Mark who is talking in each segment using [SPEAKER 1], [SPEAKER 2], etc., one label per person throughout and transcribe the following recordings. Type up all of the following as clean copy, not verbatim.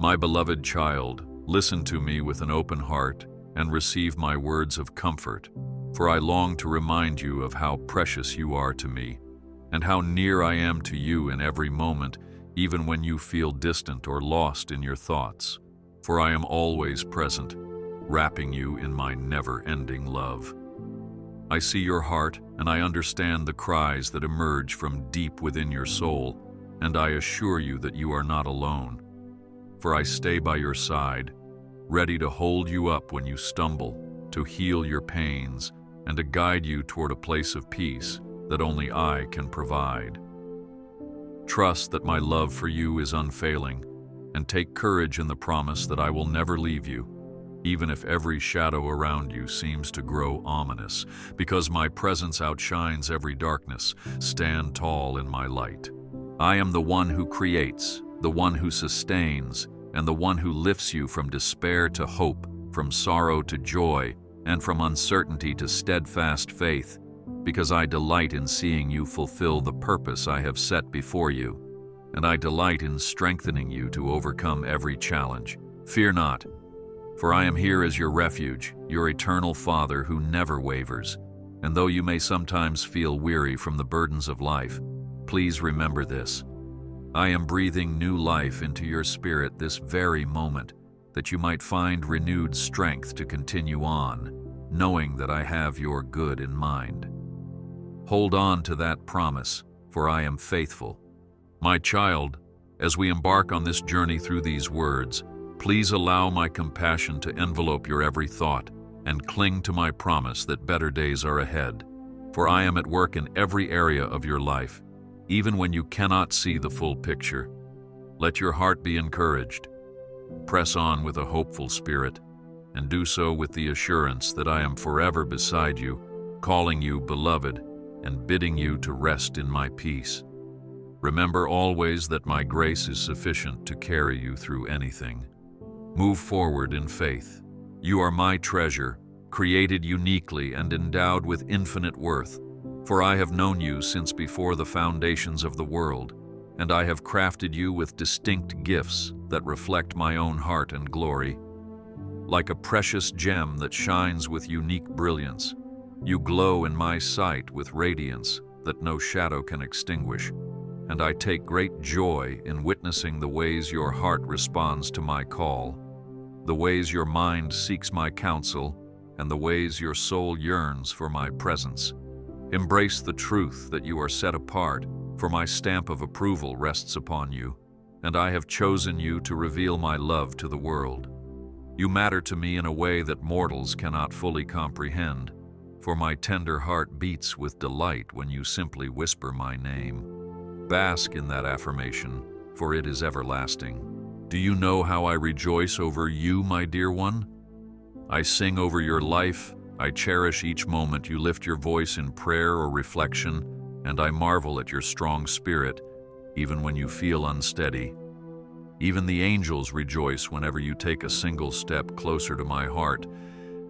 [SPEAKER 1] My beloved child, listen to me with an open heart and receive my words of comfort, for I long to remind you of how precious you are to me, and how near I am to you in every moment, even when you feel distant or lost in your thoughts. For I am always present, wrapping you in my never-ending love. I see your heart, and I understand the cries that emerge from deep within your soul, and I assure you that you are not alone. For I stay by your side, ready to hold you up when you stumble, to heal your pains, and to guide you toward a place of peace that only I can provide. Trust that my love for you is unfailing, and take courage in the promise that I will never leave you, even if every shadow around you seems to grow ominous, because my presence outshines every darkness. Stand tall in my light. I am the one who creates, the one who sustains, and the one who lifts you from despair to hope, from sorrow to joy, and from uncertainty to steadfast faith, because I delight in seeing you fulfill the purpose I have set before you, and I delight in strengthening you to overcome every challenge. Fear not, for I am here as your refuge, your eternal Father who never wavers, and though you may sometimes feel weary from the burdens of life, please remember this. I am breathing new life into your spirit this very moment, that you might find renewed strength to continue on, knowing that I have your good in mind. Hold on to that promise, for I am faithful. My child, as we embark on this journey through these words, please allow my compassion to envelope your every thought and cling to my promise that better days are ahead, for I am at work in every area of your life, even when you cannot see the full picture. Let your heart be encouraged. Press on with a hopeful spirit, and do so with the assurance that I am forever beside you, calling you beloved and bidding you to rest in my peace. Remember always that my grace is sufficient to carry you through anything. Move forward in faith. You are my treasure, created uniquely and endowed with infinite worth. For I have known you since before the foundations of the world, and I have crafted you with distinct gifts that reflect my own heart and glory. Like a precious gem that shines with unique brilliance, you glow in my sight with radiance that no shadow can extinguish, and I take great joy in witnessing the ways your heart responds to my call, the ways your mind seeks my counsel, and the ways your soul yearns for my presence. Embrace the truth that you are set apart, for my stamp of approval rests upon you, and I have chosen you to reveal my love to the world. You matter to me in a way that mortals cannot fully comprehend, for my tender heart beats with delight when you simply whisper my name. Bask in that affirmation, for it is everlasting. Do you know how I rejoice over you, my dear one? I sing over your life. I cherish each moment you lift your voice in prayer or reflection, and I marvel at your strong spirit, even when you feel unsteady. Even the angels rejoice whenever you take a single step closer to my heart,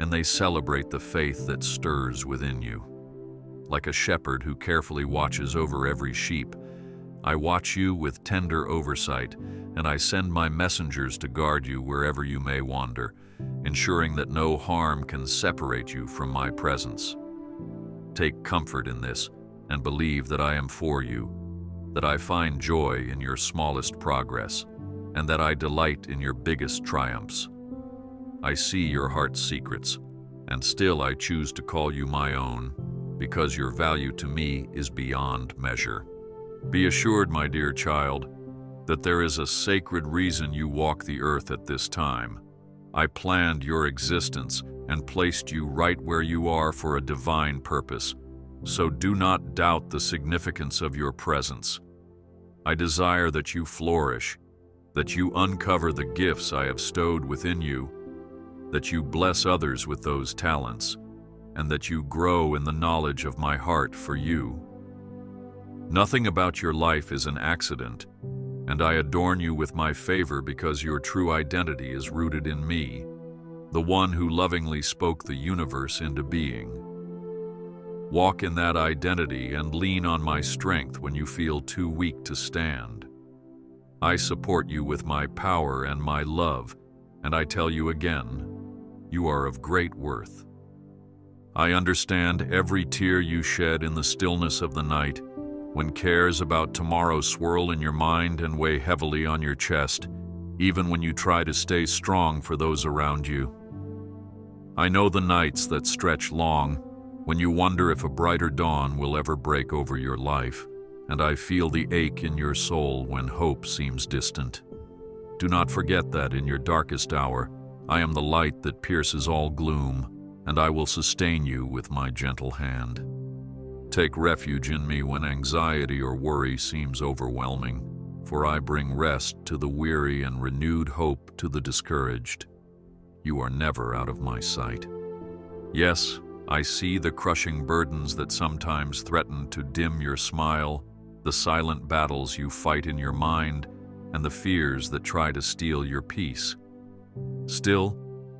[SPEAKER 1] and they celebrate the faith that stirs within you. Like a shepherd who carefully watches over every sheep, I watch you with tender oversight, and I send my messengers to guard you wherever you may wander, ensuring that no harm can separate you from my presence. Take comfort in this, and believe that I am for you, that I find joy in your smallest progress, and that I delight in your biggest triumphs. I see your heart's secrets, and still I choose to call you my own, because your value to me is beyond measure. Be assured, my dear child, that there is a sacred reason you walk the earth at this time. I planned your existence and placed you right where you are for a divine purpose, so do not doubt the significance of your presence. I desire that you flourish, that you uncover the gifts I have stowed within you, that you bless others with those talents, and that you grow in the knowledge of my heart for you. Nothing about your life is an accident, and I adorn you with my favor because your true identity is rooted in me, the one who lovingly spoke the universe into being. Walk in that identity and lean on my strength when you feel too weak to stand. I support you with my power and my love, and I tell you again, you are of great worth. I understand every tear you shed in the stillness of the night, when cares about tomorrow swirl in your mind and weigh heavily on your chest, even when you try to stay strong for those around you. I know the nights that stretch long, when you wonder if a brighter dawn will ever break over your life, and I feel the ache in your soul when hope seems distant. Do not forget that in your darkest hour, I am the light that pierces all gloom, and I will sustain you with my gentle hand. Take refuge in me when anxiety or worry seems overwhelming, for I bring rest to the weary and renewed hope to the discouraged. You are never out of my sight. Yes, I see the crushing burdens that sometimes threaten to dim your smile, the silent battles you fight in your mind, and the fears that try to steal your peace. Still,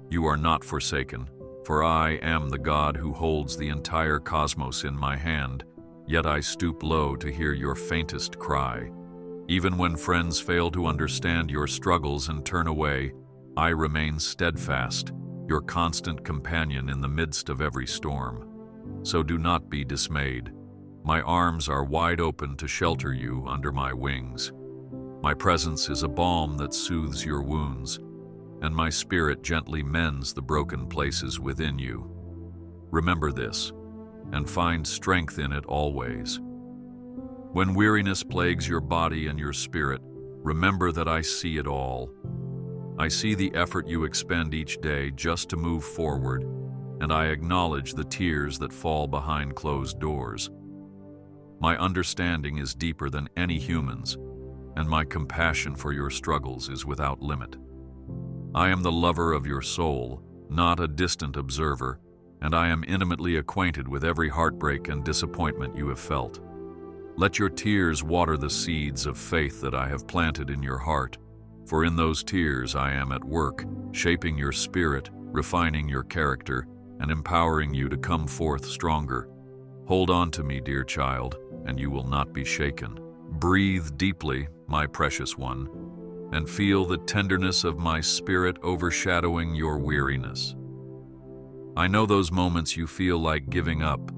[SPEAKER 1] you are not forsaken, for I am the God who holds the entire cosmos in my hand, yet I stoop low to hear your faintest cry. Even when friends fail to understand your struggles and turn away, I remain steadfast, your constant companion in the midst of every storm. So do not be dismayed. My arms are wide open to shelter you under my wings. My presence is a balm that soothes your wounds, and my spirit gently mends the broken places within you. Remember this, and find strength in it always. When weariness plagues your body and your spirit, remember that I see it all. I see the effort you expend each day just to move forward, and I acknowledge the tears that fall behind closed doors. My understanding is deeper than any human's, and my compassion for your struggles is without limit. I am the lover of your soul, not a distant observer, and I am intimately acquainted with every heartbreak and disappointment you have felt. Let your tears water the seeds of faith that I have planted in your heart, for in those tears I am at work, shaping your spirit, refining your character, and empowering you to come forth stronger. Hold on to me, dear child, and you will not be shaken. Breathe deeply, my precious one, and feel the tenderness of my spirit overshadowing your weariness. I know those moments you feel like giving up,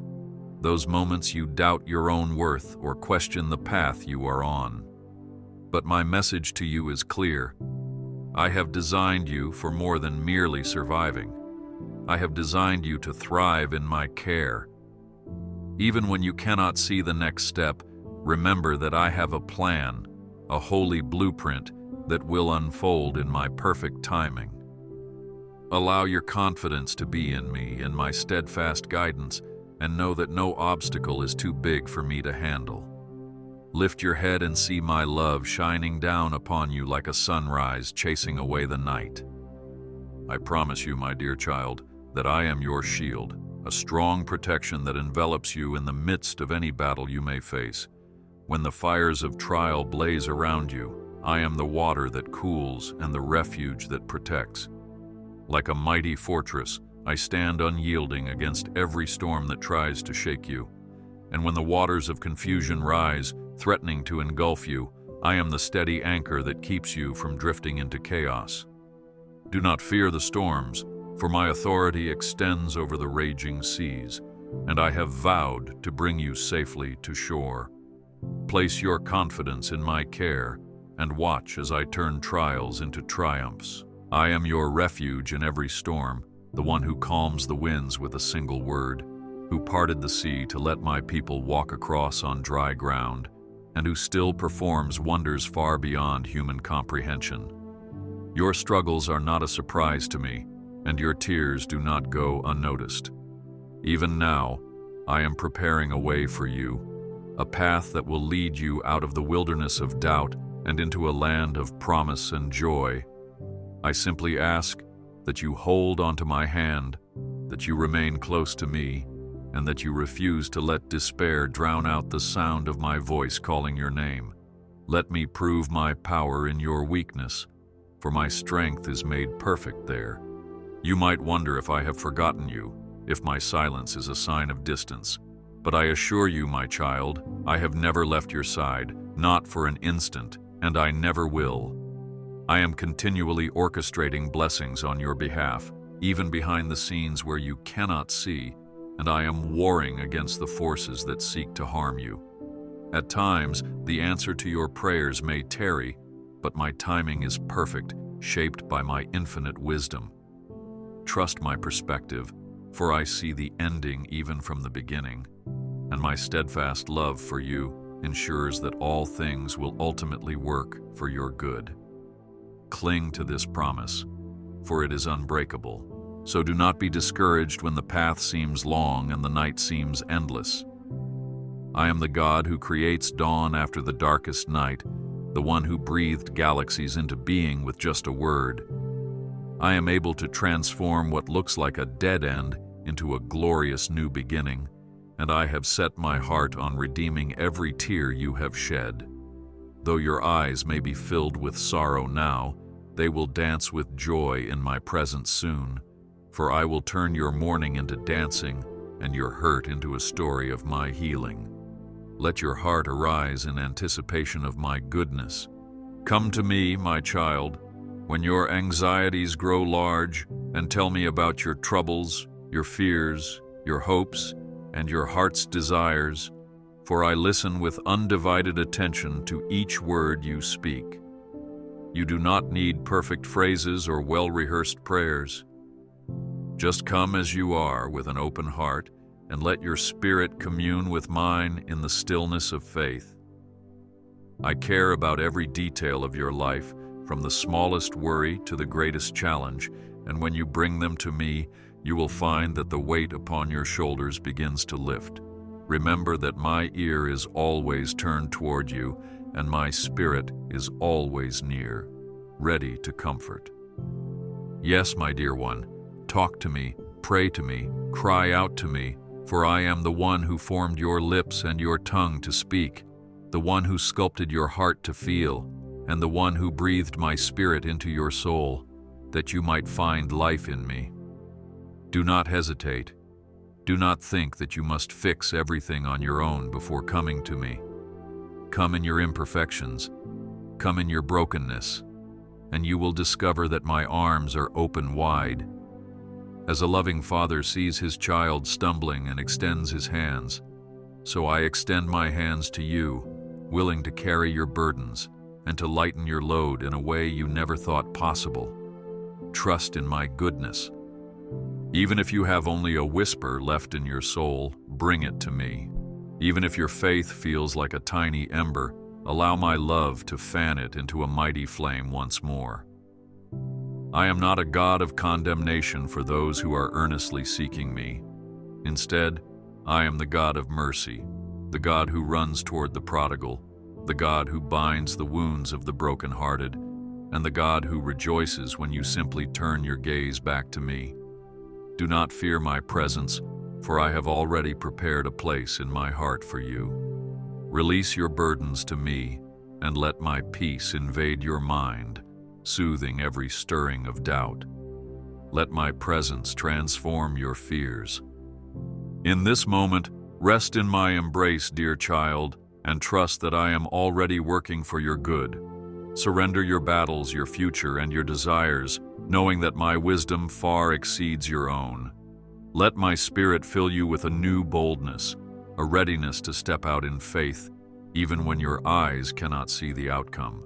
[SPEAKER 1] those moments you doubt your own worth or question the path you are on. But my message to you is clear. I have designed you for more than merely surviving. I have designed you to thrive in my care. Even when you cannot see the next step, remember that I have a plan, a holy blueprint that will unfold in my perfect timing. Allow your confidence to be in me and my steadfast guidance, and know that no obstacle is too big for me to handle. Lift your head and see my love shining down upon you like a sunrise chasing away the night. I promise you, my dear child, that I am your shield, a strong protection that envelops you in the midst of any battle you may face. When the fires of trial blaze around you, I am the water that cools and the refuge that protects. Like a mighty fortress, I stand unyielding against every storm that tries to shake you. And when the waters of confusion rise, threatening to engulf you, I am the steady anchor that keeps you from drifting into chaos. Do not fear the storms, for my authority extends over the raging seas, and I have vowed to bring you safely to shore. Place your confidence in my care, and watch as I turn trials into triumphs. I am your refuge in every storm, the one who calms the winds with a single word, who parted the sea to let my people walk across on dry ground, and who still performs wonders far beyond human comprehension. Your struggles are not a surprise to me, and your tears do not go unnoticed. Even now, I am preparing a way for you, a path that will lead you out of the wilderness of doubt and into a land of promise and joy. I simply ask that you hold onto my hand, that you remain close to me, and that you refuse to let despair drown out the sound of my voice calling your name. Let me prove my power in your weakness, for my strength is made perfect there. You might wonder if I have forgotten you, if my silence is a sign of distance. But I assure you, my child, I have never left your side, not for an instant, and I never will. I am continually orchestrating blessings on your behalf, even behind the scenes where you cannot see, and I am warring against the forces that seek to harm you. At times, the answer to your prayers may tarry, but my timing is perfect, shaped by my infinite wisdom. Trust my perspective, for I see the ending even from the beginning, and my steadfast love for you ensures that all things will ultimately work for your good. Cling to this promise, for it is unbreakable. So do not be discouraged when the path seems long and the night seems endless. I am the God who creates dawn after the darkest night, the one who breathed galaxies into being with just a word. I am able to transform what looks like a dead end into a glorious new beginning, and I have set my heart on redeeming every tear you have shed. Though your eyes may be filled with sorrow now, they will dance with joy in my presence soon, for I will turn your mourning into dancing and your hurt into a story of my healing. Let your heart arise in anticipation of my goodness. Come to me, my child, when your anxieties grow large, and tell me about your troubles, your fears, your hopes, and your heart's desires, for I listen with undivided attention to each word you speak. You do not need perfect phrases or well-rehearsed prayers. Just come as you are with an open heart, and let your spirit commune with mine in the stillness of faith. I care about every detail of your life, from the smallest worry to the greatest challenge, and when you bring them to me, you will find that the weight upon your shoulders begins to lift. Remember that my ear is always turned toward you, and my spirit is always near, ready to comfort. Yes, my dear one, talk to me, pray to me, cry out to me, for I am the one who formed your lips and your tongue to speak, the one who sculpted your heart to feel, and the one who breathed my spirit into your soul, that you might find life in me. Do not hesitate. Do not think that you must fix everything on your own before coming to me. Come in your imperfections, come in your brokenness, and you will discover that my arms are open wide. As a loving father sees his child stumbling and extends his hands, so I extend my hands to you, willing to carry your burdens and to lighten your load in a way you never thought possible. Trust in my goodness. Even if you have only a whisper left in your soul, bring it to me. Even if your faith feels like a tiny ember, allow my love to fan it into a mighty flame once more. I am not a God of condemnation for those who are earnestly seeking me. Instead, I am the God of mercy, the God who runs toward the prodigal, the God who binds the wounds of the brokenhearted, and the God who rejoices when you simply turn your gaze back to me. Do not fear my presence, for I have already prepared a place in my heart for you. Release your burdens to me, and let my peace invade your mind, soothing every stirring of doubt. Let my presence transform your fears. In this moment, rest in my embrace, dear child, and trust that I am already working for your good. Surrender your battles, your future, and your desires, knowing that my wisdom far exceeds your own. Let my spirit fill you with a new boldness, a readiness to step out in faith, even when your eyes cannot see the outcome.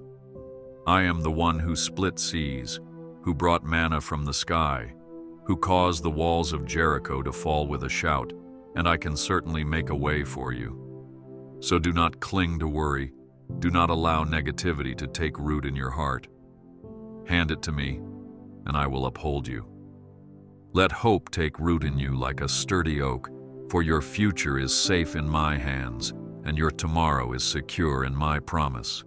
[SPEAKER 1] I am the one who split seas, who brought manna from the sky, who caused the walls of Jericho to fall with a shout, and I can certainly make a way for you. So do not cling to worry. Do not allow negativity to take root in your heart. Hand it to me, and I will uphold you. Let hope take root in you like a sturdy oak, for your future is safe in my hands, and your tomorrow is secure in my promise.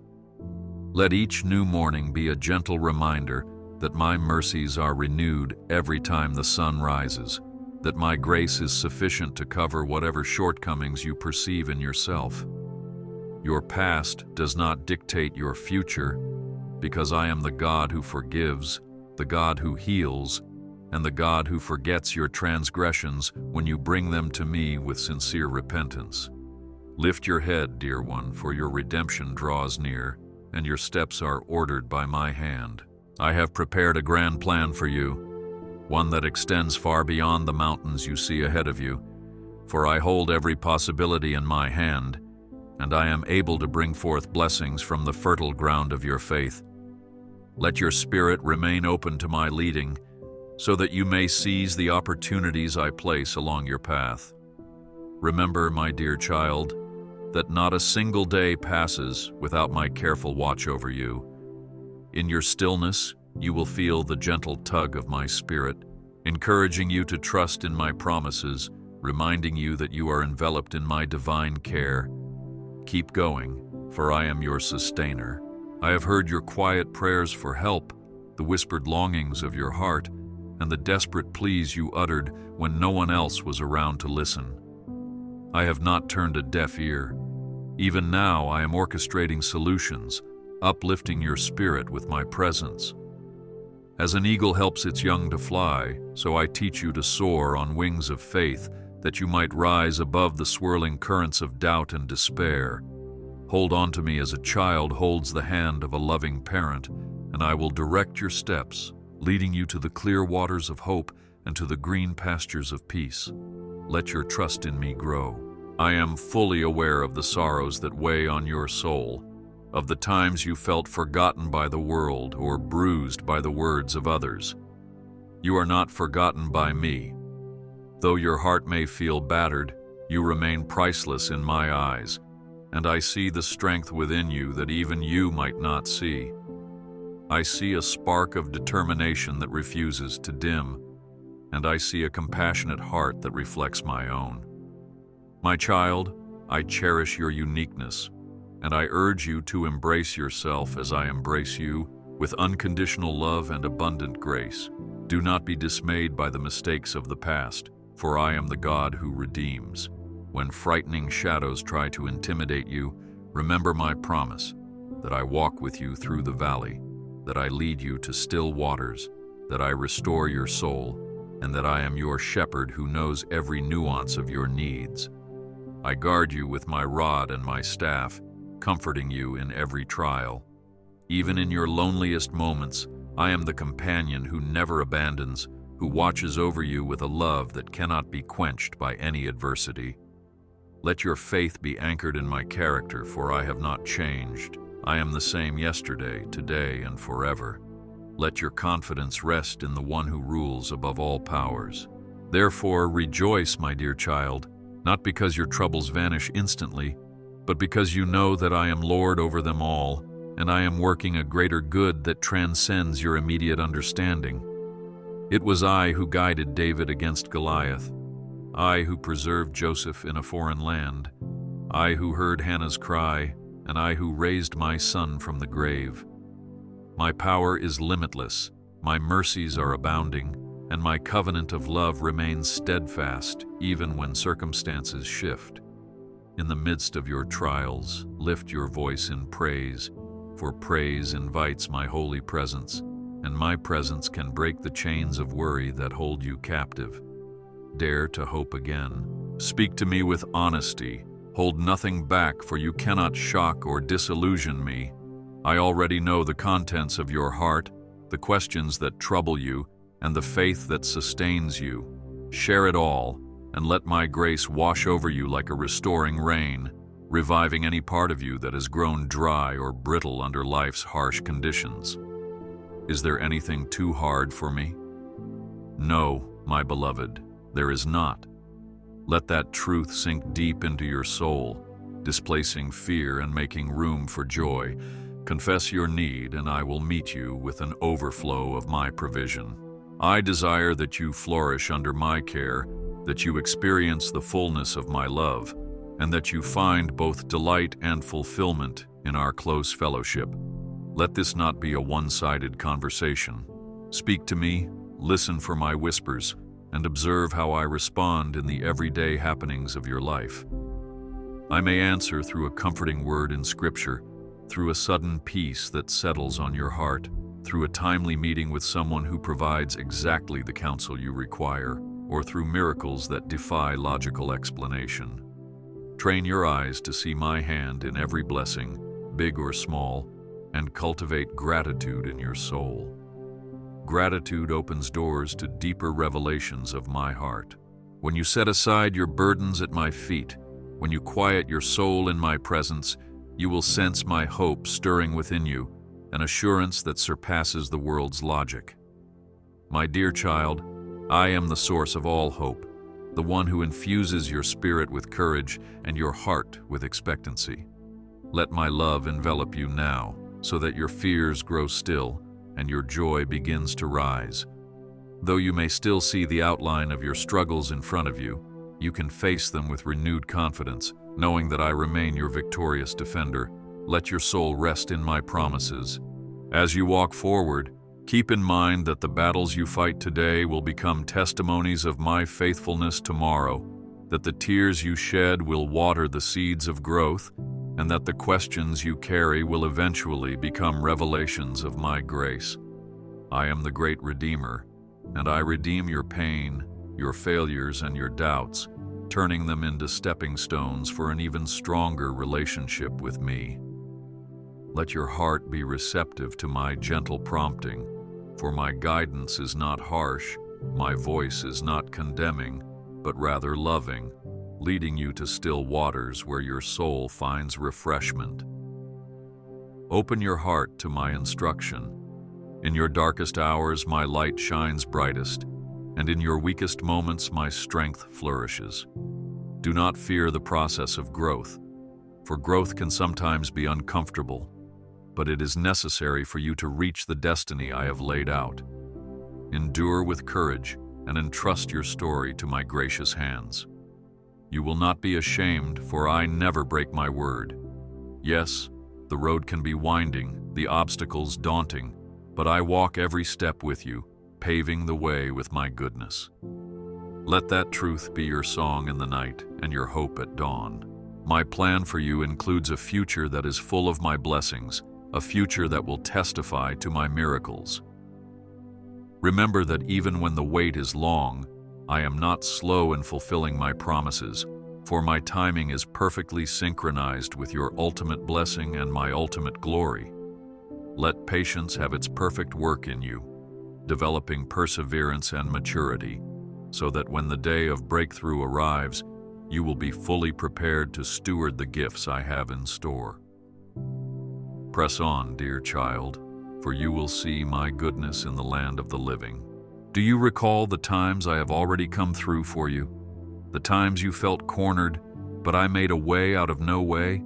[SPEAKER 1] Let each new morning be a gentle reminder that my mercies are renewed every time the sun rises, that my grace is sufficient to cover whatever shortcomings you perceive in yourself. Your past does not dictate your future, because I am the God who forgives, the God who heals, and the God who forgets your transgressions when you bring them to me with sincere repentance. Lift your head, dear one, for your redemption draws near, and your steps are ordered by my hand. I have prepared a grand plan for you, one that extends far beyond the mountains you see ahead of you, for I hold every possibility in my hand, and I am able to bring forth blessings from the fertile ground of your faith. Let your spirit remain open to my leading, so that you may seize the opportunities I place along your path. Remember, my dear child, that not a single day passes without my careful watch over you. In your stillness, you will feel the gentle tug of my spirit, encouraging you to trust in my promises, reminding you that you are enveloped in my divine care. Keep going, for I am your sustainer. I have heard your quiet prayers for help, the whispered longings of your heart, and the desperate pleas you uttered when no one else was around to listen. I have not turned a deaf ear. Even now I am orchestrating solutions, uplifting your spirit with my presence. As an eagle helps its young to fly, so I teach you to soar on wings of faith, that you might rise above the swirling currents of doubt and despair. Hold on to me as a child holds the hand of a loving parent, and I will direct your steps, leading you to the clear waters of hope and to the green pastures of peace. Let your trust in me grow. I am fully aware of the sorrows that weigh on your soul, of the times you felt forgotten by the world or bruised by the words of others. You are not forgotten by me. Though your heart may feel battered, you remain priceless in my eyes, and I see the strength within you that even you might not see. I see a spark of determination that refuses to dim, and I see a compassionate heart that reflects my own. My child, I cherish your uniqueness, and I urge you to embrace yourself as I embrace you, with unconditional love and abundant grace. Do not be dismayed by the mistakes of the past, for I am the God who redeems. When frightening shadows try to intimidate you, remember my promise, that I walk with you through the valley, that I lead you to still waters, that I restore your soul, and that I am your shepherd who knows every nuance of your needs. I guard you with my rod and my staff, comforting you in every trial. Even in your loneliest moments, I am the companion who never abandons, who watches over you with a love that cannot be quenched by any adversity. Let your faith be anchored in my character, for I have not changed. I am the same yesterday, today, and forever. Let your confidence rest in the one who rules above all powers. Therefore, rejoice, my dear child, not because your troubles vanish instantly, but because you know that I am Lord over them all, and I am working a greater good that transcends your immediate understanding. It was I who guided David against Goliath, I who preserved Joseph in a foreign land, I who heard Hannah's cry, and I who raised my son from the grave. My power is limitless, my mercies are abounding, and my covenant of love remains steadfast even when circumstances shift. In the midst of your trials, lift your voice in praise, for praise invites my holy presence, and my presence can break the chains of worry that hold you captive. Dare to hope again. Speak to me with honesty. Hold nothing back, for you cannot shock or disillusion me. I already know the contents of your heart, the questions that trouble you, and the faith that sustains you. Share it all, and let my grace wash over you like a restoring rain, reviving any part of you that has grown dry or brittle under life's harsh conditions. Is there anything too hard for me? No, my beloved, there is not. Let that truth sink deep into your soul, displacing fear and making room for joy. Confess your need, and I will meet you with an overflow of my provision. I desire that you flourish under my care, that you experience the fullness of my love, and that you find both delight and fulfillment in our close fellowship. Let this not be a one-sided conversation. Speak to me, listen for my whispers, and observe how I respond in the everyday happenings of your life. I may answer through a comforting word in Scripture, through a sudden peace that settles on your heart, through a timely meeting with someone who provides exactly the counsel you require, or through miracles that defy logical explanation. Train your eyes to see my hand in every blessing, big or small, and cultivate gratitude in your soul. Gratitude opens doors to deeper revelations of my heart. When you set aside your burdens at my feet, when you quiet your soul in my presence, you will sense my hope stirring within you, an assurance that surpasses the world's logic. My dear child, I am the source of all hope, the one who infuses your spirit with courage and your heart with expectancy. Let my love envelop you now, so that your fears grow still and your joy begins to rise. Though you may still see the outline of your struggles in front of you, you can face them with renewed confidence, knowing that I remain your victorious defender. Let your soul rest in my promises. As you walk forward, keep in mind that the battles you fight today will become testimonies of my faithfulness tomorrow, that the tears you shed will water the seeds of growth, and that the questions you carry will eventually become revelations of my grace. I am the great Redeemer, and I redeem your pain, your failures, and your doubts, turning them into stepping stones for an even stronger relationship with me. Let your heart be receptive to my gentle prompting, for my guidance is not harsh, my voice is not condemning, but rather loving, leading you to still waters where your soul finds refreshment. Open your heart to my instruction. In your darkest hours, my light shines brightest, and in your weakest moments, my strength flourishes. Do not fear the process of growth, for growth can sometimes be uncomfortable, but it is necessary for you to reach the destiny I have laid out. Endure with courage and entrust your story to my gracious hands. You will not be ashamed, for I never break my word. Yes, the road can be winding, the obstacles daunting, but I walk every step with you, paving the way with my goodness. Let that truth be your song in the night and your hope at dawn. My plan for you includes a future that is full of my blessings, a future that will testify to my miracles. Remember that even when the wait is long, I am not slow in fulfilling my promises, for my timing is perfectly synchronized with your ultimate blessing and my ultimate glory. Let patience have its perfect work in you, developing perseverance and maturity, so that when the day of breakthrough arrives, you will be fully prepared to steward the gifts I have in store. Press on, dear child, for you will see my goodness in the land of the living. Do you recall the times I have already come through for you? The times you felt cornered, but I made a way out of no way?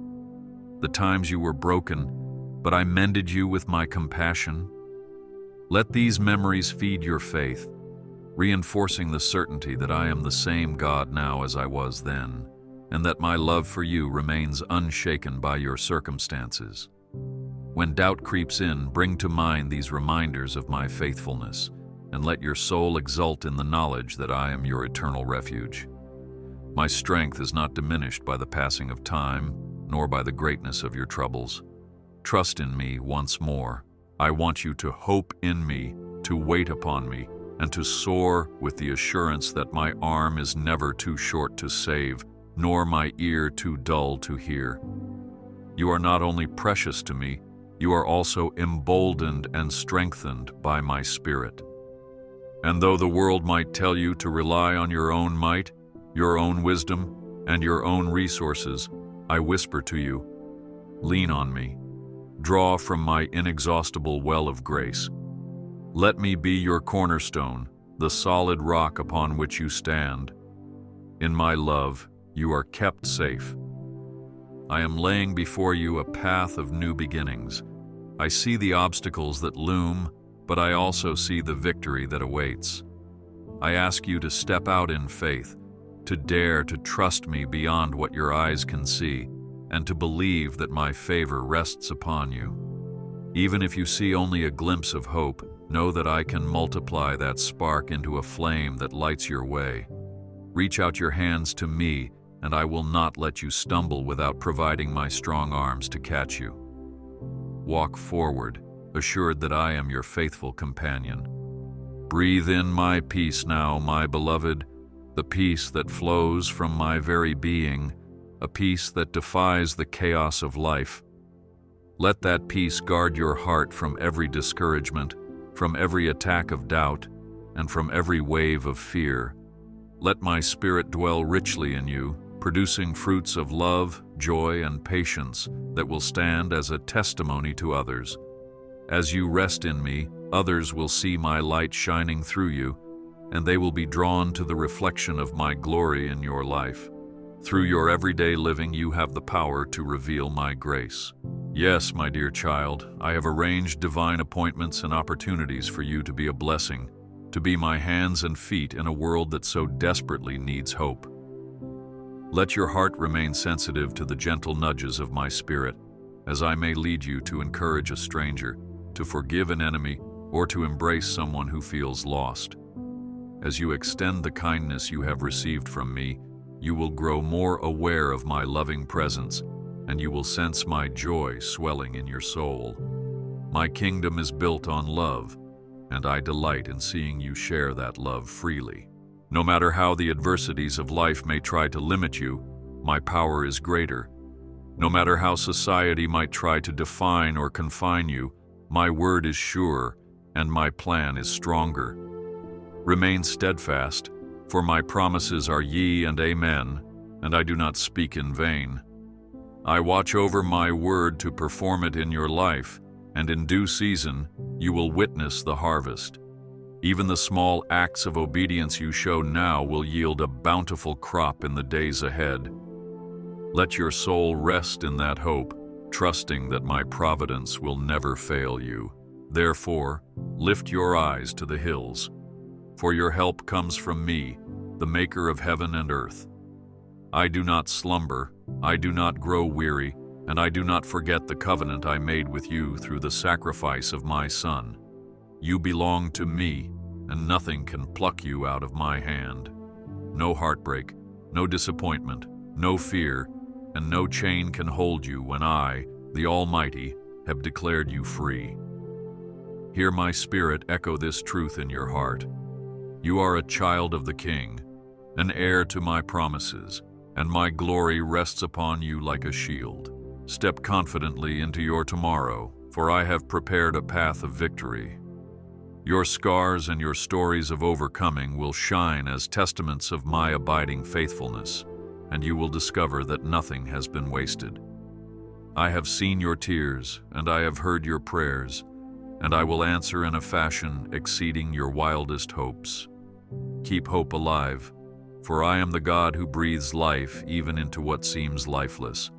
[SPEAKER 1] The times you were broken, but I mended you with my compassion? Let these memories feed your faith, reinforcing the certainty that I am the same God now as I was then, and that my love for you remains unshaken by your circumstances. When doubt creeps in, bring to mind these reminders of my faithfulness, and let your soul exult in the knowledge that I am your eternal refuge. My strength is not diminished by the passing of time, nor by the greatness of your troubles. Trust in me once more. I want you to hope in me, to wait upon me, and to soar with the assurance that my arm is never too short to save, nor my ear too dull to hear. You are not only precious to me, you are also emboldened and strengthened by my Spirit. And though the world might tell you to rely on your own might, your own wisdom, and your own resources, I whisper to you, lean on me. Draw from my inexhaustible well of grace. Let me be your cornerstone, the solid rock upon which you stand. In my love, you are kept safe. I am laying before you a path of new beginnings. I see the obstacles that loom, but I also see the victory that awaits. I ask you to step out in faith, to dare to trust me beyond what your eyes can see, and to believe that my favor rests upon you. Even if you see only a glimpse of hope, know that I can multiply that spark into a flame that lights your way. Reach out your hands to me, and I will not let you stumble without providing my strong arms to catch you. Walk forward, assured that I am your faithful companion. Breathe in my peace now, my beloved, the peace that flows from my very being, a peace that defies the chaos of life. Let that peace guard your heart from every discouragement, from every attack of doubt, and from every wave of fear. Let my Spirit dwell richly in you, producing fruits of love, joy, and patience that will stand as a testimony to others. As you rest in me, others will see my light shining through you, and they will be drawn to the reflection of my glory in your life. Through your everyday living, you have the power to reveal my grace. Yes, my dear child, I have arranged divine appointments and opportunities for you to be a blessing, to be my hands and feet in a world that so desperately needs hope. Let your heart remain sensitive to the gentle nudges of my Spirit, as I may lead you to encourage a stranger, to forgive an enemy, or to embrace someone who feels lost. As you extend the kindness you have received from me, you will grow more aware of my loving presence, and you will sense my joy swelling in your soul. My kingdom is built on love, and I delight in seeing you share that love freely. No matter how the adversities of life may try to limit you, my power is greater. No matter how society might try to define or confine you, my word is sure, and my plan is stronger. Remain steadfast, for my promises are yea and amen, and I do not speak in vain. I watch over my word to perform it in your life, and in due season you will witness the harvest. Even the small acts of obedience you show now will yield a bountiful crop in the days ahead. Let your soul rest in that hope, trusting that my providence will never fail you. Therefore, lift your eyes to the hills, for your help comes from me, the maker of heaven and earth. I do not slumber, I do not grow weary, and I do not forget the covenant I made with you through the sacrifice of my Son. You belong to me, and nothing can pluck you out of my hand. No heartbreak, no disappointment, no fear, and no chain can hold you when I, the Almighty, have declared you free. Hear my Spirit echo this truth in your heart. You are a child of the King, an heir to my promises, and my glory rests upon you like a shield. Step confidently into your tomorrow, for I have prepared a path of victory. Your scars and your stories of overcoming will shine as testaments of my abiding faithfulness, and you will discover that nothing has been wasted. I have seen your tears, and I have heard your prayers, and I will answer in a fashion exceeding your wildest hopes. Keep hope alive, for I am the God who breathes life even into what seems lifeless,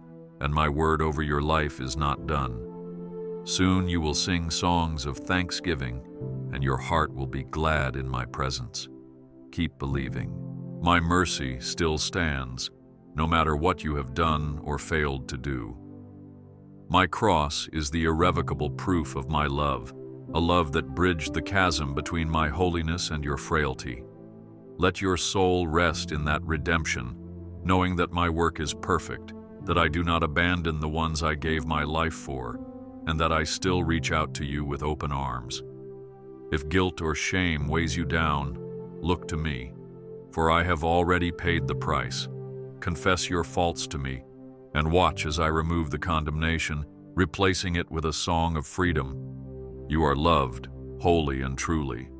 [SPEAKER 1] and my word over your life is not done. Soon you will sing songs of thanksgiving, and your heart will be glad in my presence. Keep believing. My mercy still stands, no matter what you have done or failed to do. My cross is the irrevocable proof of my love, a love that bridged the chasm between my holiness and your frailty. Let your soul rest in that redemption, knowing that my work is perfect, that I do not abandon the ones I gave my life for, and that I still reach out to you with open arms. If guilt or shame weighs you down, look to me, for I have already paid the price. Confess your faults to me, and watch as I remove the condemnation, replacing it with a song of freedom. You are loved, wholly and truly.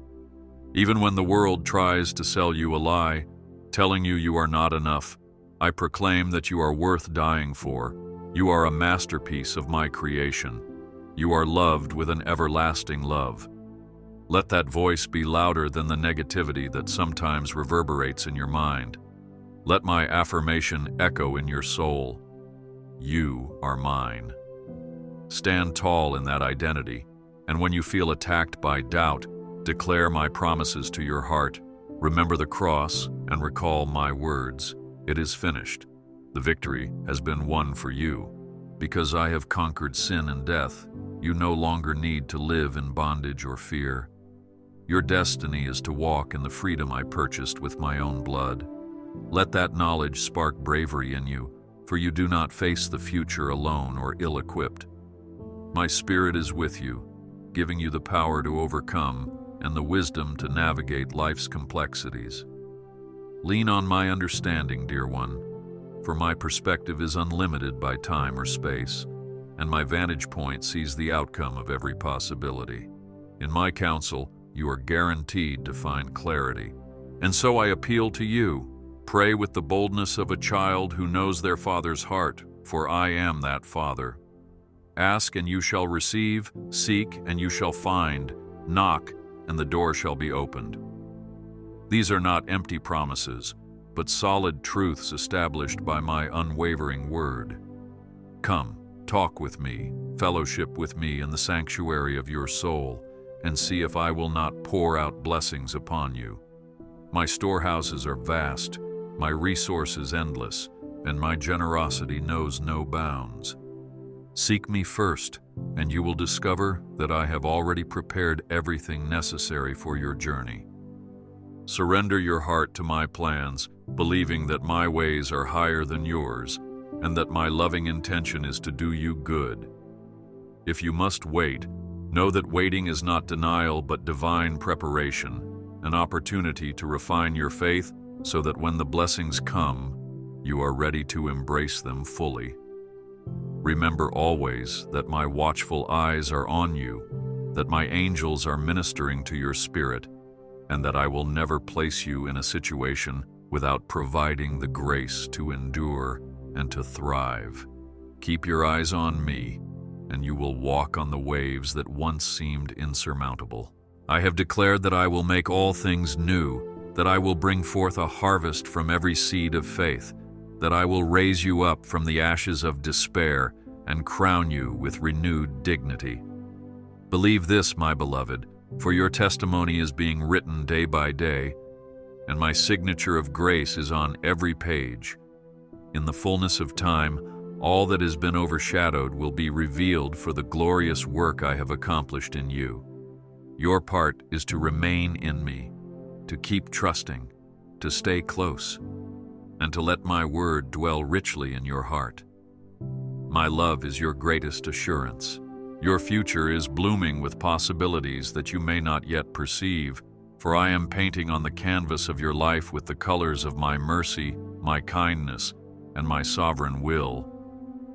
[SPEAKER 1] Even when the world tries to sell you a lie, telling you are not enough, I proclaim that you are worth dying for. You are a masterpiece of my creation. You are loved with an everlasting love. Let that voice be louder than the negativity that sometimes reverberates in your mind. Let my affirmation echo in your soul. You are mine. Stand tall in that identity, and when you feel attacked by doubt, declare my promises to your heart. Remember the cross and recall my words. It is finished. The victory has been won for you. Because I have conquered sin and death, you no longer need to live in bondage or fear. Your destiny is to walk in the freedom I purchased with my own blood. Let that knowledge spark bravery in you, for you do not face the future alone or ill-equipped. My Spirit is with you, giving you the power to overcome and the wisdom to navigate life's complexities. Lean on my understanding, dear one, for my perspective is unlimited by time or space. and my vantage point sees the outcome of every possibility. In my counsel, you are guaranteed to find clarity. And so I appeal to you. Pray with the boldness of a child who knows their father's heart, for I am that father. Ask and you shall receive, seek and you shall find, knock and the door shall be opened. These are not empty promises, but solid truths established by my unwavering word. Come, talk with me, fellowship with me in the sanctuary of your soul, and see if I will not pour out blessings upon you. My storehouses are vast, my resources endless, and my generosity knows no bounds. Seek me first, and you will discover that I have already prepared everything necessary for your journey. Surrender your heart to my plans, believing that my ways are higher than yours, and that my loving intention is to do you good. If you must wait, know that waiting is not denial but divine preparation, an opportunity to refine your faith so that when the blessings come, you are ready to embrace them fully. Remember always that my watchful eyes are on you, that my angels are ministering to your spirit, and that I will never place you in a situation without providing the grace to endure and to thrive. Keep your eyes on me, and you will walk on the waves that once seemed insurmountable. I have declared that I will make all things new, that I will bring forth a harvest from every seed of faith, that I will raise you up from the ashes of despair and crown you with renewed dignity. Believe this, my beloved, for your testimony is being written day by day, and my signature of grace is on every page. In the fullness of time, all that has been overshadowed will be revealed for the glorious work I have accomplished in you. Your part is to remain in me, to keep trusting, to stay close, and to let my word dwell richly in your heart. My love is your greatest assurance. Your future is blooming with possibilities that you may not yet perceive, for I am painting on the canvas of your life with the colors of my mercy, my kindness, and my sovereign will.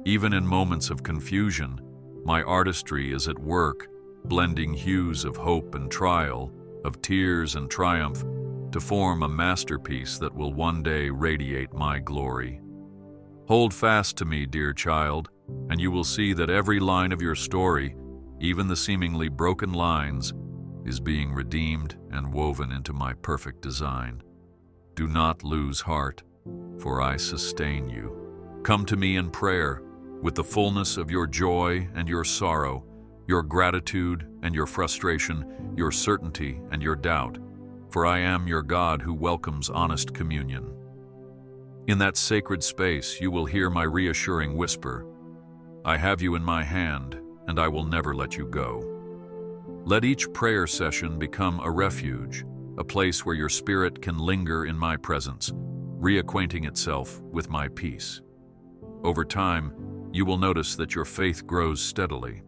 [SPEAKER 1] Even in moments of confusion, my artistry is at work, blending hues of hope and trial, of tears and triumph, to form a masterpiece that will one day radiate my glory. Hold fast to me, dear child, and you will see that every line of your story, even the seemingly broken lines, is being redeemed and woven into my perfect design. Do not lose heart, for I sustain you. Come to me in prayer, with the fullness of your joy and your sorrow, your gratitude and your frustration, your certainty and your doubt, for I am your God who welcomes honest communion. In that sacred space, you will hear my reassuring whisper, I have you in my hand, and I will never let you go. Let each prayer session become a refuge, a place where your spirit can linger in my presence, reacquainting itself with my peace. Over time, you will notice that your faith grows steadily,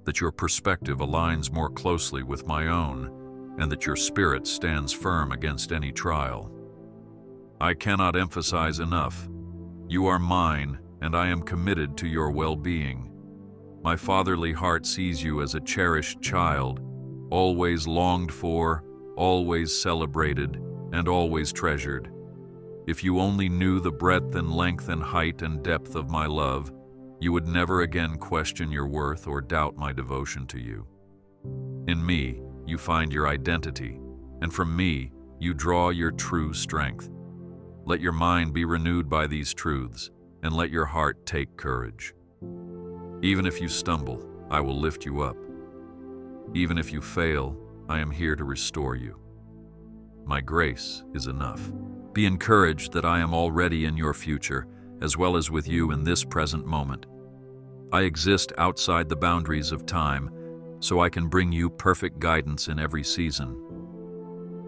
[SPEAKER 1] that your perspective aligns more closely with my own, and that your spirit stands firm against any trial. I cannot emphasize enough, you are mine, and I am committed to your well-being. My fatherly heart sees you as a cherished child, always longed for, always celebrated, and always treasured. If you only knew the breadth and length and height and depth of my love, you would never again question your worth or doubt my devotion to you. In me, you find your identity, and from me, you draw your true strength. Let your mind be renewed by these truths, and let your heart take courage. Even if you stumble, I will lift you up. Even if you fail, I am here to restore you. My grace is enough. Be encouraged that I am already in your future, as well as with you in this present moment. I exist outside the boundaries of time, so I can bring you perfect guidance in every season.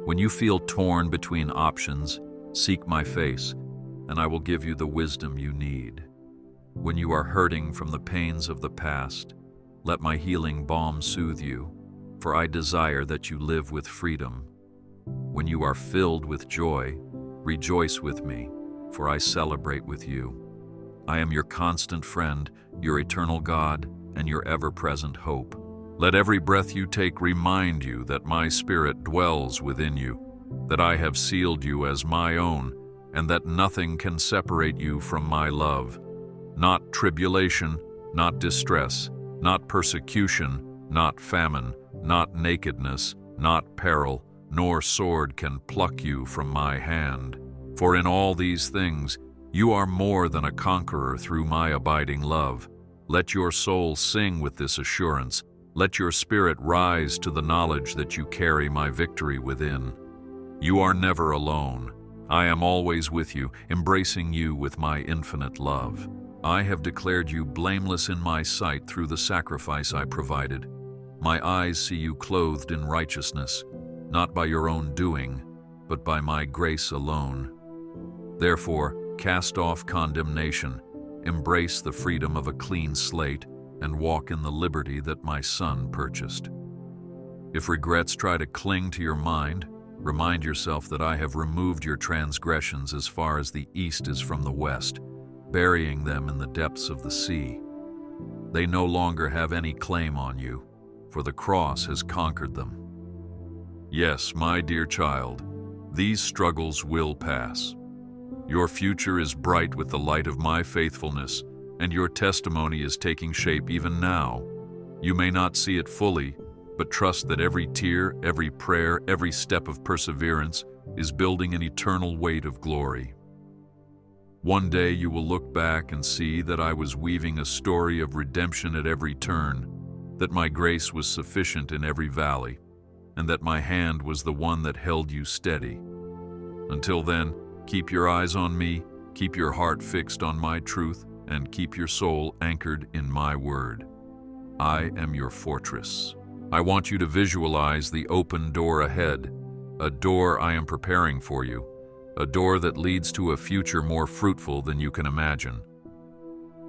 [SPEAKER 1] When you feel torn between options, seek my face, and I will give you the wisdom you need. When you are hurting from the pains of the past, let my healing balm soothe you, for I desire that you live with freedom. When you are filled with joy, rejoice with me, for I celebrate with you. I am your constant friend, your eternal God, and your ever-present hope. Let every breath you take remind you that my Spirit dwells within you, that I have sealed you as my own, and that nothing can separate you from my love. Not tribulation, not distress, not persecution, not famine, not nakedness, not peril, nor sword can pluck you from my hand. For in all these things you are more than a conqueror through my abiding love. Let your soul sing with this assurance. Let your spirit rise to the knowledge that you carry my victory within. You are never alone. I am always with you, embracing you with my infinite love. I have declared you blameless in my sight through the sacrifice I provided. My eyes see you clothed in righteousness, not by your own doing, but by my grace alone. Therefore, cast off condemnation, embrace the freedom of a clean slate, and walk in the liberty that my Son purchased. If regrets try to cling to your mind, remind yourself that I have removed your transgressions as far as the east is from the west, burying them in the depths of the sea. They no longer have any claim on you, for the cross has conquered them. Yes, my dear child, these struggles will pass. Your future is bright with the light of my faithfulness, and your testimony is taking shape even now. You may not see it fully, but trust that every tear, every prayer, every step of perseverance is building an eternal weight of glory. One day you will look back and see that I was weaving a story of redemption at every turn, that my grace was sufficient in every valley, and that my hand was the one that held you steady. Until then, keep your eyes on me, keep your heart fixed on my truth, and keep your soul anchored in my word. I am your fortress. I want you to visualize the open door ahead, a door I am preparing for you, a door that leads to a future more fruitful than you can imagine.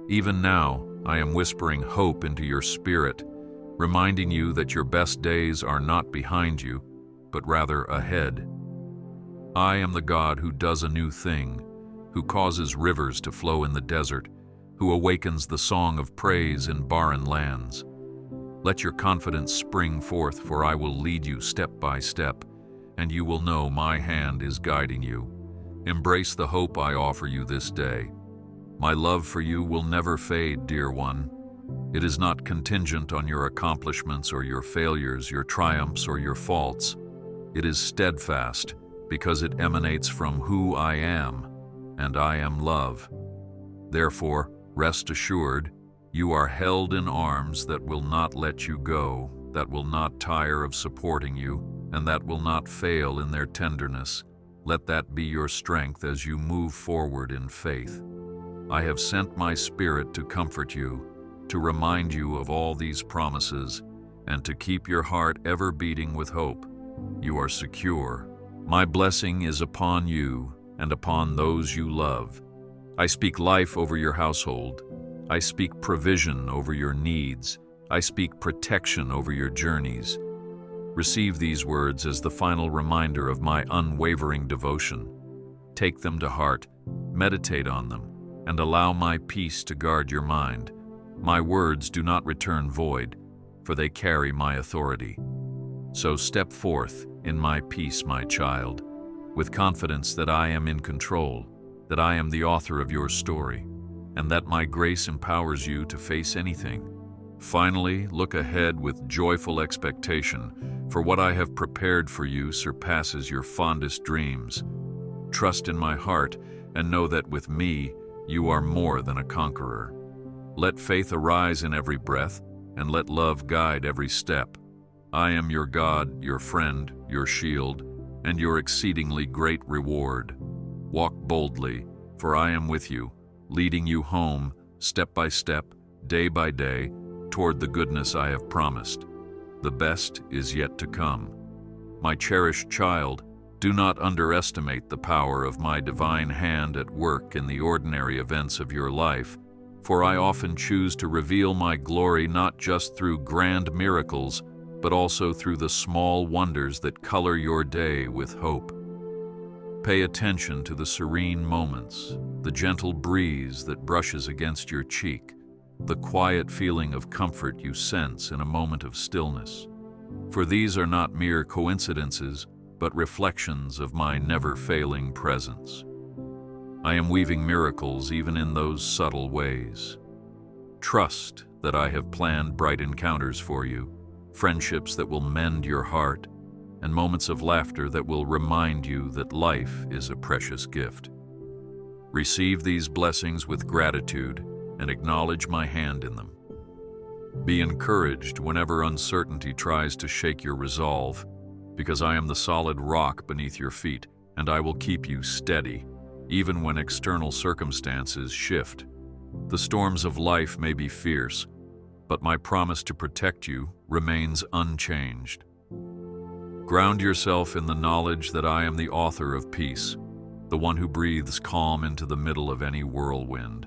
[SPEAKER 1] Even now, I am whispering hope into your spirit, reminding you that your best days are not behind you, but rather ahead. I am the God who does a new thing, who causes rivers to flow in the desert, who awakens the song of praise in barren lands. Let your confidence spring forth, for I will lead you step by step, and you will know my hand is guiding you. Embrace the hope I offer you this day. My love for you will never fade, dear one. It is not contingent on your accomplishments or your failures, your triumphs or your faults. It is steadfast because it emanates from who I am, and I am love. Therefore, rest assured, you are held in arms that will not let you go, that will not tire of supporting you, and that will not fail in their tenderness. Let that be your strength as you move forward in faith. I have sent my Spirit to comfort you, to remind you of all these promises, and to keep your heart ever beating with hope. You are secure. My blessing is upon you and upon those you love. I speak life over your household. I speak provision over your needs. I speak protection over your journeys. Receive these words as the final reminder of my unwavering devotion. Take them to heart, meditate on them, and allow my peace to guard your mind. My words do not return void, for they carry my authority. So step forth in my peace, my child, with confidence that I am in control, that I am the author of your story, and that my grace empowers you to face anything. Finally, look ahead with joyful expectation, for what I have prepared for you surpasses your fondest dreams. Trust in my heart and know that with me, you are more than a conqueror. Let faith arise in every breath, and let love guide every step. I am your God, your friend, your shield, and your exceedingly great reward. Walk boldly, for I am with you, leading you home, step by step, day by day, toward the goodness I have promised. The best is yet to come. My cherished child, do not underestimate the power of my divine hand at work in the ordinary events of your life, for I often choose to reveal my glory not just through grand miracles, but also through the small wonders that color your day with hope. Pay attention to the serene moments, the gentle breeze that brushes against your cheek, the quiet feeling of comfort you sense in a moment of stillness. For these are not mere coincidences, but reflections of my never-failing presence. I am weaving miracles even in those subtle ways. Trust that I have planned bright encounters for you, friendships that will mend your heart, and moments of laughter that will remind you that life is a precious gift. Receive these blessings with gratitude and acknowledge my hand in them. Be encouraged whenever uncertainty tries to shake your resolve, because I am the solid rock beneath your feet, and I will keep you steady, even when external circumstances shift. The storms of life may be fierce, but my promise to protect you remains unchanged. Ground yourself in the knowledge that I am the author of peace, the one who breathes calm into the middle of any whirlwind.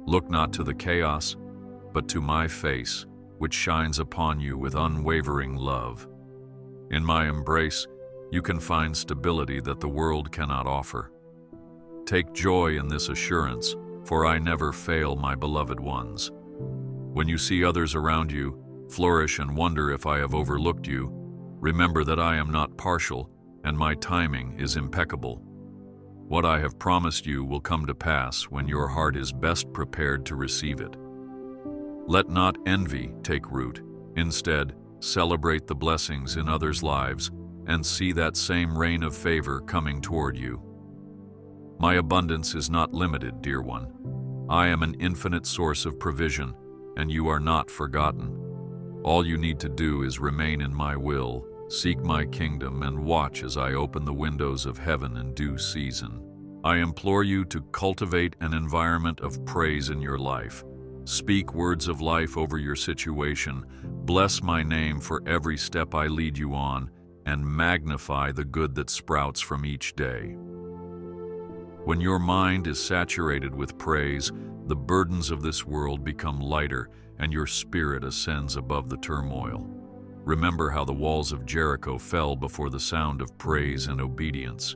[SPEAKER 1] Look not to the chaos, but to my face, which shines upon you with unwavering love. In my embrace, you can find stability that the world cannot offer. Take joy in this assurance, for I never fail my beloved ones. When you see others around you flourish and wonder if I have overlooked you, remember that I am not partial, and my timing is impeccable. What I have promised you will come to pass when your heart is best prepared to receive it. Let not envy take root. Instead, celebrate the blessings in others' lives and see that same rain of favor coming toward you. My abundance is not limited, dear one. I am an infinite source of provision, and you are not forgotten. All you need to do is remain in my will, seek my kingdom, and watch as I open the windows of heaven in due season. I implore you to cultivate an environment of praise in your life. Speak words of life over your situation, bless my name for every step I lead you on, and magnify the good that sprouts from each day. When your mind is saturated with praise, the burdens of this world become lighter, and your spirit ascends above the turmoil. Remember how the walls of Jericho fell before the sound of praise and obedience.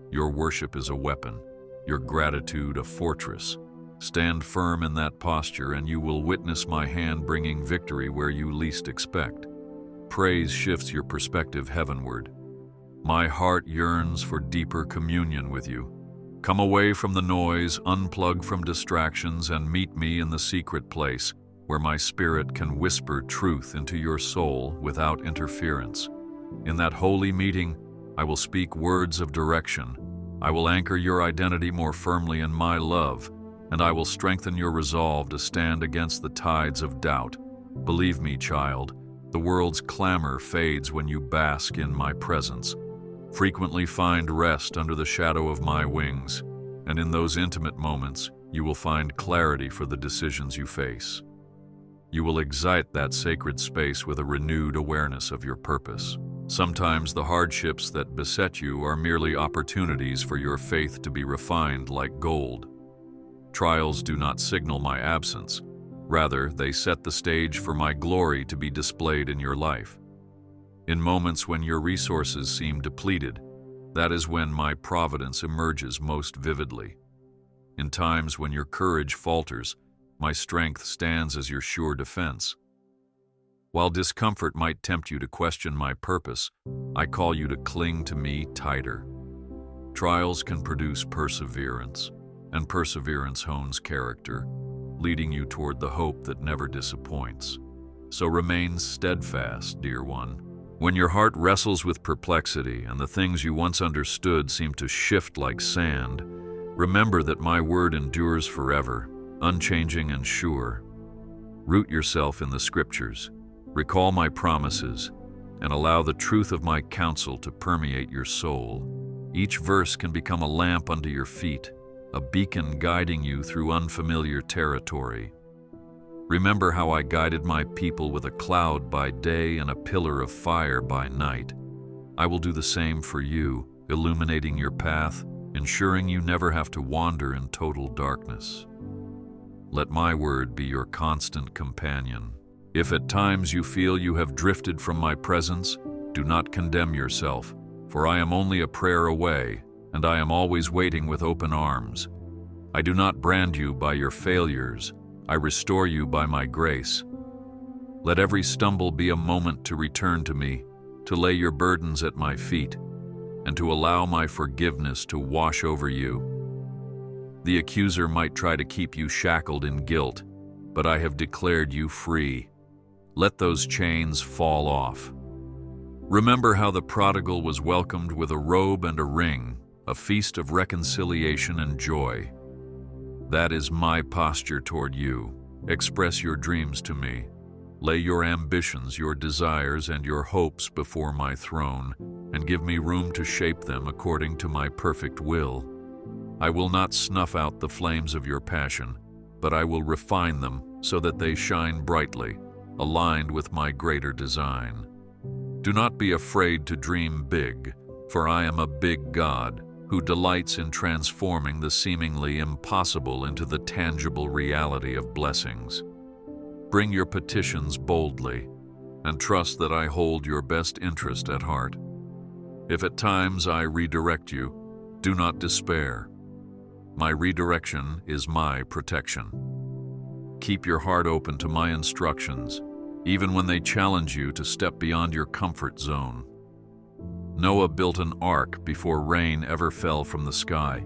[SPEAKER 1] Your worship is a weapon, your gratitude a fortress. Stand firm in that posture, and you will witness my hand bringing victory where you least expect. Praise shifts your perspective heavenward. My heart yearns for deeper communion with you. Come away from the noise, unplug from distractions, and meet me in the secret place, where my spirit can whisper truth into your soul without interference. In that holy meeting, I will speak words of direction. I will anchor your identity more firmly in my love, and I will strengthen your resolve to stand against the tides of doubt. Believe me, child, the world's clamor fades when you bask in my presence. Frequently find rest under the shadow of my wings, and in those intimate moments, you will find clarity for the decisions you face. You will excite that sacred space with a renewed awareness of your purpose. Sometimes the hardships that beset you are merely opportunities for your faith to be refined like gold. Trials do not signal my absence. Rather, they set the stage for my glory to be displayed in your life. In moments when your resources seem depleted, that is when my providence emerges most vividly. In times when your courage falters, my strength stands as your sure defense. While discomfort might tempt you to question my purpose, I call you to cling to me tighter. Trials can produce perseverance, and perseverance hones character, leading you toward the hope that never disappoints. So remain steadfast, dear one. When your heart wrestles with perplexity and the things you once understood seem to shift like sand, remember that my word endures forever, unchanging and sure. Root yourself in the scriptures, recall my promises, and allow the truth of my counsel to permeate your soul. Each verse can become a lamp unto your feet, a beacon guiding you through unfamiliar territory. Remember how I guided my people with a cloud by day and a pillar of fire by night. I will do the same for you, illuminating your path, ensuring you never have to wander in total darkness. Let my word be your constant companion. If at times you feel you have drifted from my presence, do not condemn yourself, for I am only a prayer away, and I am always waiting with open arms. I do not brand you by your failures, I restore you by my grace. Let every stumble be a moment to return to me, to lay your burdens at my feet, and to allow my forgiveness to wash over you. The accuser might try to keep you shackled in guilt, but I have declared you free. Let those chains fall off. Remember how the prodigal was welcomed with a robe and a ring, a feast of reconciliation and joy. That is my posture toward you. Express your dreams to me. Lay your ambitions, your desires, and your hopes before my throne, and give me room to shape them according to my perfect will. I will not snuff out the flames of your passion, but I will refine them so that they shine brightly, aligned with my greater design. Do not be afraid to dream big, for I am a big God who delights in transforming the seemingly impossible into the tangible reality of blessings. Bring your petitions boldly, and trust that I hold your best interest at heart. If at times I redirect you, do not despair. My redirection is my protection. Keep your heart open to my instructions, even when they challenge you to step beyond your comfort zone. Noah built an ark before rain ever fell from the sky.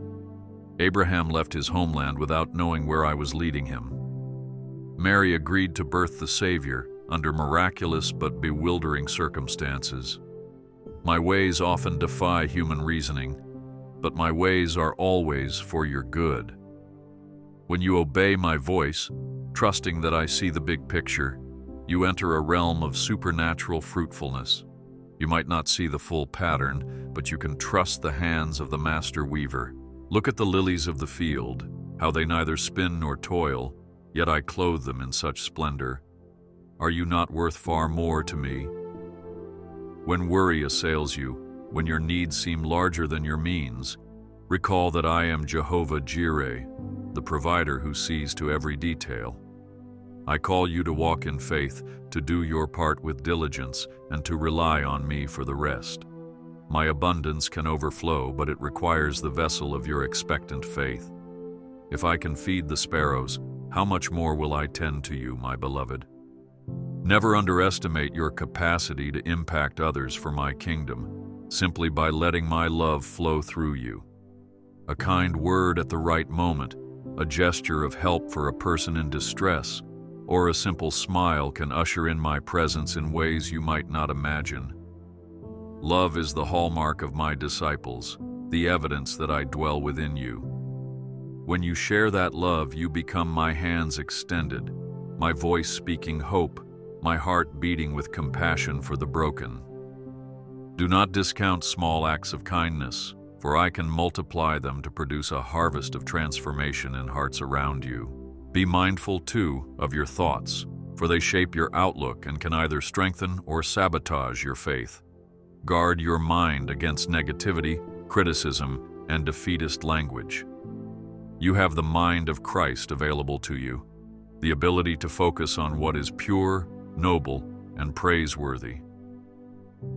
[SPEAKER 1] Abraham left his homeland without knowing where I was leading him. Mary agreed to birth the Savior under miraculous but bewildering circumstances. My ways often defy human reasoning, but my ways are always for your good. When you obey my voice, trusting that I see the big picture, you enter a realm of supernatural fruitfulness. You might not see the full pattern, but you can trust the hands of the master weaver. Look at the lilies of the field, how they neither spin nor toil, yet I clothe them in such splendor. Are you not worth far more to me? When worry assails you, when your needs seem larger than your means, recall that I am Jehovah Jireh, the provider who sees to every detail. I call you to walk in faith, to do your part with diligence, and to rely on me for the rest. My abundance can overflow, but it requires the vessel of your expectant faith. If I can feed the sparrows, how much more will I tend to you, my beloved? Never underestimate your capacity to impact others for my kingdom, simply by letting my love flow through you. A kind word at the right moment, a gesture of help for a person in distress, or a simple smile can usher in my presence in ways you might not imagine. Love is the hallmark of my disciples, the evidence that I dwell within you. When you share that love, you become my hands extended, my voice speaking hope, my heart beating with compassion for the broken. Do not discount small acts of kindness, for I can multiply them to produce a harvest of transformation in hearts around you. Be mindful, too, of your thoughts, for they shape your outlook and can either strengthen or sabotage your faith. Guard your mind against negativity, criticism, and defeatist language. You have the mind of Christ available to you, the ability to focus on what is pure, noble, and praiseworthy.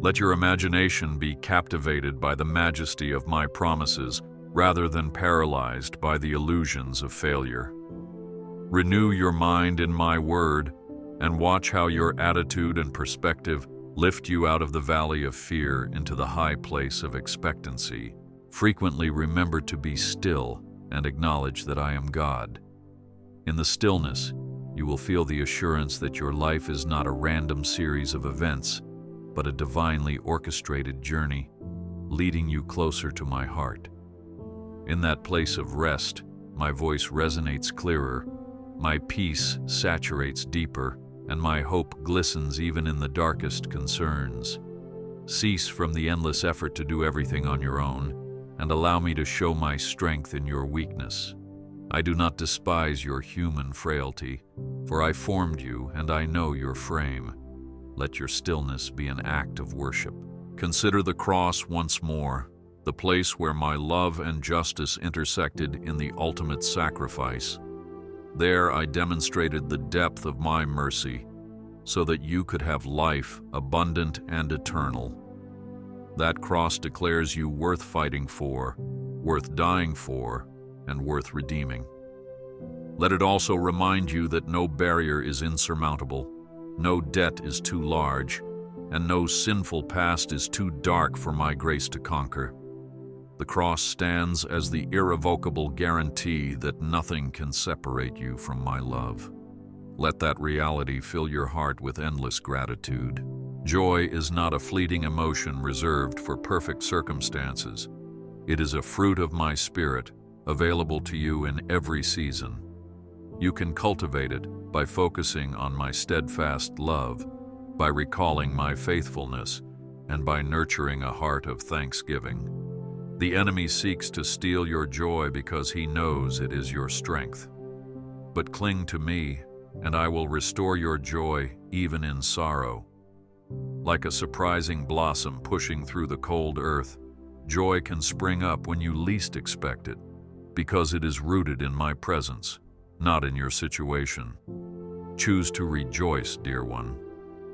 [SPEAKER 1] Let your imagination be captivated by the majesty of my promises rather than paralyzed by the illusions of failure. Renew your mind in my word, and watch how your attitude and perspective lift you out of the valley of fear into the high place of expectancy. Frequently remember to be still and acknowledge that I am God. In the stillness, you will feel the assurance that your life is not a random series of events, but a divinely orchestrated journey, leading you closer to my heart. In that place of rest, my voice resonates clearer, my peace saturates deeper, and my hope glistens even in the darkest concerns. Cease from the endless effort to do everything on your own, and allow me to show my strength in your weakness. I do not despise your human frailty, for I formed you and I know your frame. Let your stillness be an act of worship. Consider the cross once more, the place where my love and justice intersected in the ultimate sacrifice. There I demonstrated the depth of my mercy, so that you could have life abundant and eternal. That cross declares you worth fighting for, worth dying for, and worth redeeming. Let it also remind you that no barrier is insurmountable, no debt is too large, and no sinful past is too dark for my grace to conquer. The cross stands as the irrevocable guarantee that nothing can separate you from my love. Let that reality fill your heart with endless gratitude. Joy is not a fleeting emotion reserved for perfect circumstances. It is a fruit of my Spirit, available to you in every season. You can cultivate it by focusing on my steadfast love, by recalling my faithfulness, and by nurturing a heart of thanksgiving. The enemy seeks to steal your joy because he knows it is your strength. But cling to me, and I will restore your joy even in sorrow. Like a surprising blossom pushing through the cold earth, joy can spring up when you least expect it, because it is rooted in my presence, not in your situation. Choose to rejoice, dear one.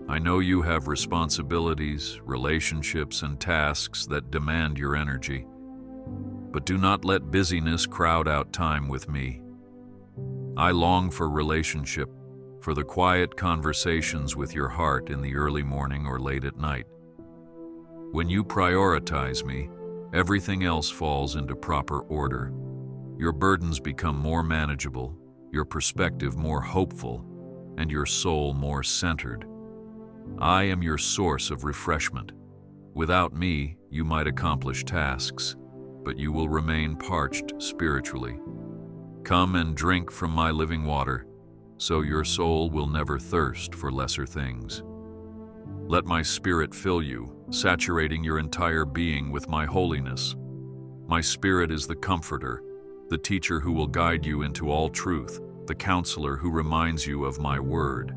[SPEAKER 1] I know you have responsibilities, relationships, and tasks that demand your energy, but do not let busyness crowd out time with me. I long for relationship, for the quiet conversations with your heart in the early morning or late at night. When you prioritize me, everything else falls into proper order. Your burdens become more manageable, your perspective more hopeful, and your soul more centered. I am your source of refreshment. Without me, you might accomplish tasks, but you will remain parched spiritually. Come and drink from my living water, so your soul will never thirst for lesser things. Let my Spirit fill you, saturating your entire being with my holiness. My Spirit is the Comforter, the teacher who will guide you into all truth, the counselor who reminds you of my word.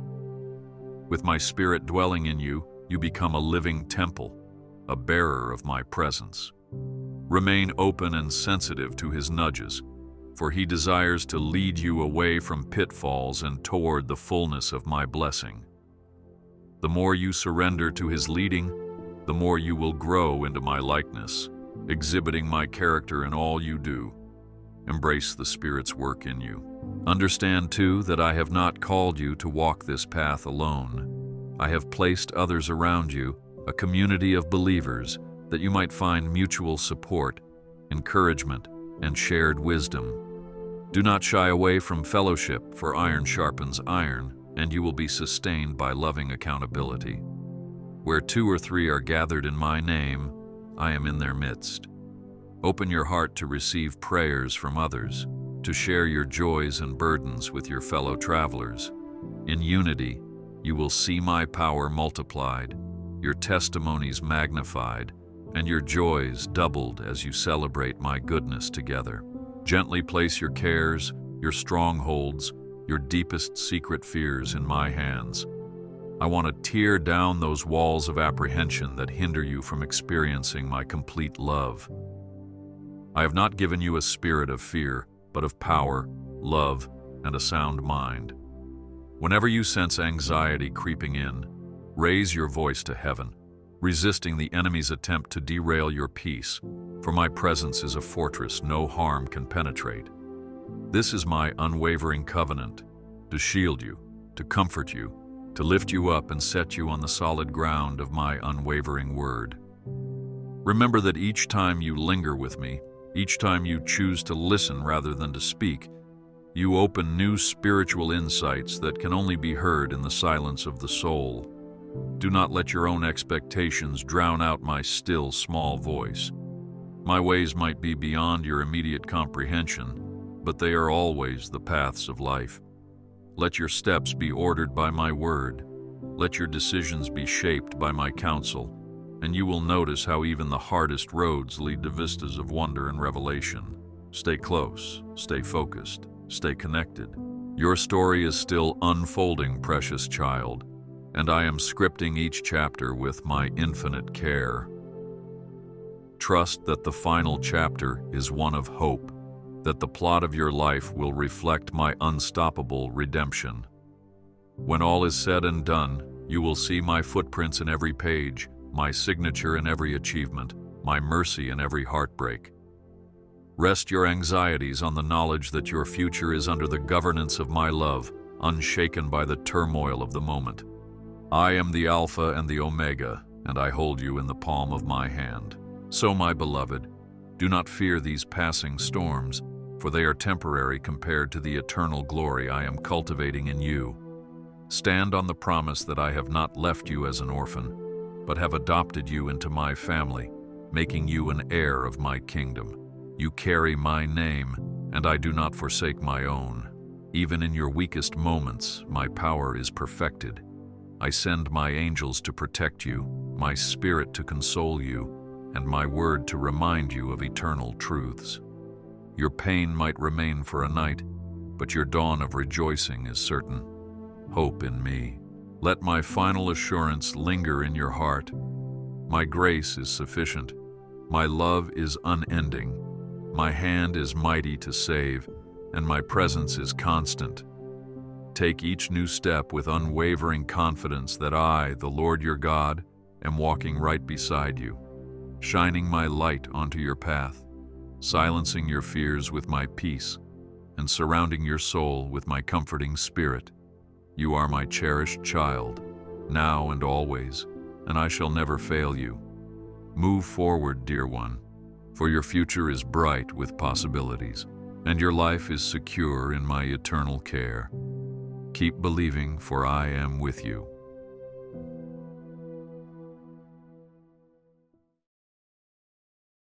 [SPEAKER 1] With my Spirit dwelling in you, you become a living temple, a bearer of my presence. Remain open and sensitive to his nudges, for he desires to lead you away from pitfalls and toward the fullness of my blessing. The more you surrender to his leading, the more you will grow into my likeness, exhibiting my character in all you do. Embrace the Spirit's work in you. Understand, too, that I have not called you to walk this path alone. I have placed others around you, a community of believers, that you might find mutual support, encouragement, and shared wisdom. Do not shy away from fellowship, for iron sharpens iron, and you will be sustained by loving accountability. Where 2 or 3 are gathered in my name, I am in their midst. Open your heart to receive prayers from others, to share your joys and burdens with your fellow travelers. In unity, you will see my power multiplied, your testimonies magnified, and your joys doubled as you celebrate my goodness together. Gently place your cares, your strongholds, your deepest secret fears in my hands. I want to tear down those walls of apprehension that hinder you from experiencing my complete love. I have not given you a spirit of fear, but of power, love, and a sound mind. Whenever you sense anxiety creeping in, raise your voice to heaven, resisting the enemy's attempt to derail your peace, for my presence is a fortress no harm can penetrate. This is my unwavering covenant, to shield you, to comfort you, to lift you up and set you on the solid ground of my unwavering word. Remember that each time you linger with me, each time you choose to listen rather than to speak, you open new spiritual insights that can only be heard in the silence of the soul. Do not let your own expectations drown out my still, small voice. My ways might be beyond your immediate comprehension, but they are always the paths of life. Let your steps be ordered by my word. Let your decisions be shaped by my counsel, and you will notice how even the hardest roads lead to vistas of wonder and revelation. Stay close, stay focused, stay connected. Your story is still unfolding, precious child, and I am scripting each chapter with my infinite care. Trust that the final chapter is one of hope, that the plot of your life will reflect my unstoppable redemption. When all is said and done, you will see my footprints in every page, my signature in every achievement, my mercy in every heartbreak. Rest your anxieties on the knowledge that your future is under the governance of my love, unshaken by the turmoil of the moment. I am the Alpha and the Omega, and I hold you in the palm of my hand. So, my beloved, do not fear these passing storms, for they are temporary compared to the eternal glory I am cultivating in you. Stand on the promise that I have not left you as an orphan, but have adopted you into my family, making you an heir of my kingdom. You carry my name, and I do not forsake my own. Even in your weakest moments, my power is perfected. I send my angels to protect you, my spirit to console you, and my word to remind you of eternal truths. Your pain might remain for a night, but your dawn of rejoicing is certain. Hope in me. Let my final assurance linger in your heart. My grace is sufficient. My love is unending. My hand is mighty to save, and my presence is constant. Take each new step with unwavering confidence that I, the Lord your God, am walking right beside you, shining my light onto your path, silencing your fears with my peace, and surrounding your soul with my comforting spirit. You are my cherished child, now and always, and I shall never fail you. Move forward, dear one, for your future is bright with possibilities, and your life is secure in my eternal care. Keep believing, for I am with you.